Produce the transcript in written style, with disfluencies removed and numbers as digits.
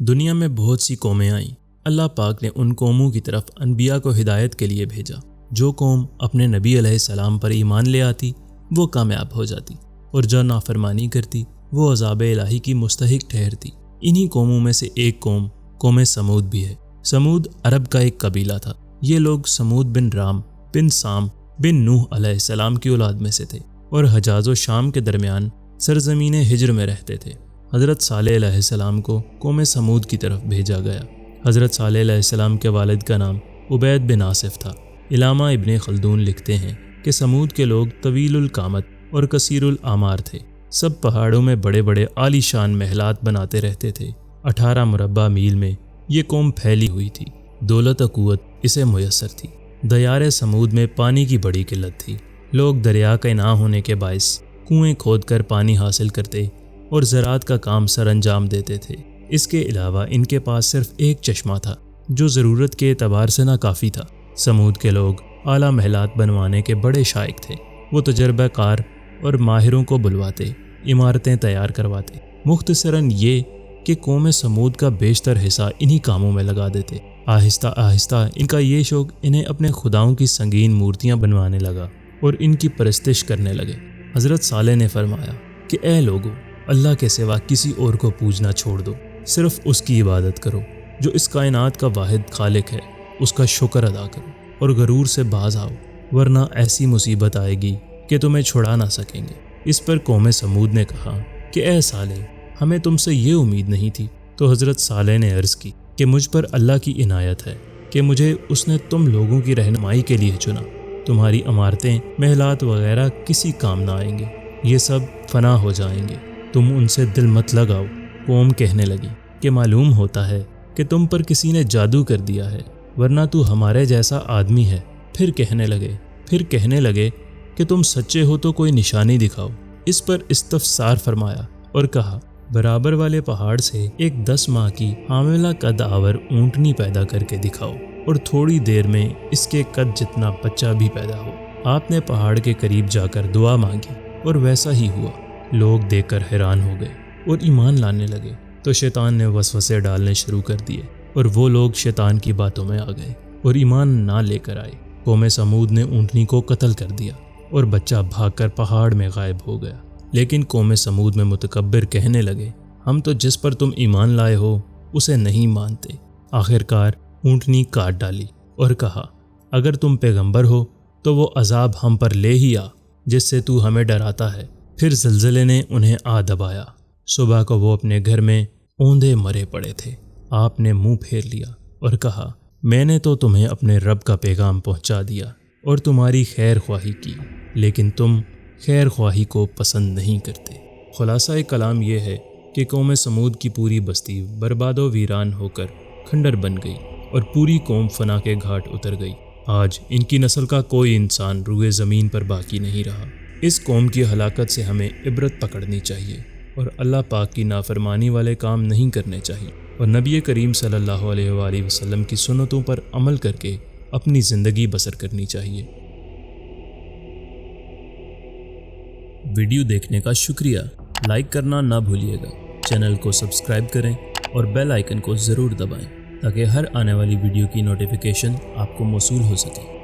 دنیا میں بہت سی قومیں آئیں۔ اللہ پاک نے ان قوموں کی طرف انبیاء کو ہدایت کے لیے بھیجا۔ جو قوم اپنے نبی علیہ السلام پر ایمان لے آتی وہ کامیاب ہو جاتی، اور جو نافرمانی کرتی وہ عذاب الہی کی مستحق ٹھہرتی۔ انہی قوموں میں سے ایک قوم سمود بھی ہے۔ سمود عرب کا ایک قبیلہ تھا۔ یہ لوگ سمود بن رام بن سام بن نوح علیہ السلام کی اولاد میں سے تھے، اور حجاز و شام کے درمیان سرزمین ہجر میں رہتے تھے۔ حضرت صالح علیہ السلام کو قوم سمود کی طرف بھیجا گیا۔ حضرت صالح علیہ السلام کے والد کا نام عبید بن آصف تھا۔ علامہ ابن خلدون لکھتے ہیں کہ سمود کے لوگ طویل القامت اور کثیر الاعمار تھے۔ سب پہاڑوں میں بڑے بڑے عالی شان محلات بناتے رہتے تھے۔ 18 مربع میل میں یہ قوم پھیلی ہوئی تھی۔ دولت و قوت اسے میسر تھی۔ دیار سمود میں پانی کی بڑی قلت تھی۔ لوگ دریا کے نہ ہونے کے باعث کنویں کھود کر پانی حاصل کرتے اور زراعت کا کام سر انجام دیتے تھے۔ اس کے علاوہ ان کے پاس صرف ایک چشمہ تھا جو ضرورت کے اعتبار سے ناکافی تھا۔ سمود کے لوگ اعلیٰ محلات بنوانے کے بڑے شائق تھے۔ وہ تجربہ کار اور ماہروں کو بلواتے، عمارتیں تیار کرواتے۔ مختصراً یہ کہ قوم سمود کا بیشتر حصہ انہی کاموں میں لگا دیتے۔ آہستہ آہستہ ان کا یہ شوق انہیں اپنے خداؤں کی سنگین مورتیاں بنوانے لگا اور ان کی پرستش کرنے لگے۔ حضرت صالح نے فرمایا کہ اے لوگو، اللہ کے سوا کسی اور کو پوجنا چھوڑ دو، صرف اس کی عبادت کرو جو اس کائنات کا واحد خالق ہے۔ اس کا شکر ادا کرو اور غرور سے باز آؤ، ورنہ ایسی مصیبت آئے گی کہ تمہیں چھڑا نہ سکیں گے۔ اس پر قوم سمود نے کہا کہ اے صالح، ہمیں تم سے یہ امید نہیں تھی۔ تو حضرت صالح نے عرض کی کہ مجھ پر اللہ کی عنایت ہے کہ مجھے اس نے تم لوگوں کی رہنمائی کے لیے چنا۔ تمہاری عمارتیں، محلات وغیرہ کسی کام نہ آئیں گے، یہ سب فنا ہو جائیں گے، تم ان سے دل مت لگاؤ۔ قوم کہنے لگی کہ معلوم ہوتا ہے کہ تم پر کسی نے جادو کر دیا ہے، ورنہ تو ہمارے جیسا آدمی ہے۔ پھر کہنے لگے کہ تم سچے ہو تو کوئی نشانی دکھاؤ۔ اس پر استفسار فرمایا اور کہا، برابر والے پہاڑ سے ایک 10 ماہ کی حاملہ قد آور اونٹنی پیدا کر کے دکھاؤ، اور تھوڑی دیر میں اس کے قد جتنا بچہ بھی پیدا ہو۔ آپ نے پہاڑ کے قریب جا کر دعا مانگی اور ویسا ہی ہوا۔ لوگ دیکھ کر حیران ہو گئے اور ایمان لانے لگے۔ تو شیطان نے وسوسے ڈالنے شروع کر دیے، اور وہ لوگ شیطان کی باتوں میں آ گئے اور ایمان نہ لے کر آئے۔ قوم سمود نے اونٹنی کو قتل کر دیا اور بچہ بھاگ کر پہاڑ میں غائب ہو گیا۔ لیکن قوم سمود میں متکبر کہنے لگے، ہم تو جس پر تم ایمان لائے ہو اسے نہیں مانتے۔ آخرکار اونٹنی کاٹ ڈالی اور کہا، اگر تم پیغمبر ہو تو وہ عذاب ہم پر لے ہی آ جس سے تو ہمیں ڈراتا ہے۔ پھر زلزلے نے انہیں آ دبایا۔ صبح کو وہ اپنے گھر میں اوندھے مرے پڑے تھے۔ آپ نے منہ پھیر لیا اور کہا، میں نے تو تمہیں اپنے رب کا پیغام پہنچا دیا اور تمہاری خیر خواہی کی، لیکن تم خیر خواہی کو پسند نہیں کرتے۔ خلاصہ کلام یہ ہے کہ قوم سمود کی پوری بستی برباد و ویران ہو کر کھنڈر بن گئی اور پوری قوم فنا کے گھاٹ اتر گئی۔ آج ان کی نسل کا کوئی انسان روئے زمین پر باقی نہیں رہا۔ اس قوم کی ہلاکت سے ہمیں عبرت پکڑنی چاہیے اور اللہ پاک کی نافرمانی والے کام نہیں کرنے چاہیے، اور نبی کریم صلی اللہ علیہ وآلہ وسلم کی سنتوں پر عمل کر کے اپنی زندگی بسر کرنی چاہیے۔ ویڈیو دیکھنے کا شکریہ۔ لائک کرنا نہ بھولیے گا، چینل کو سبسکرائب کریں اور بیل آئیکن کو ضرور دبائیں تاکہ ہر آنے والی ویڈیو کی نوٹیفیکیشن آپ کو موصول ہو سکے۔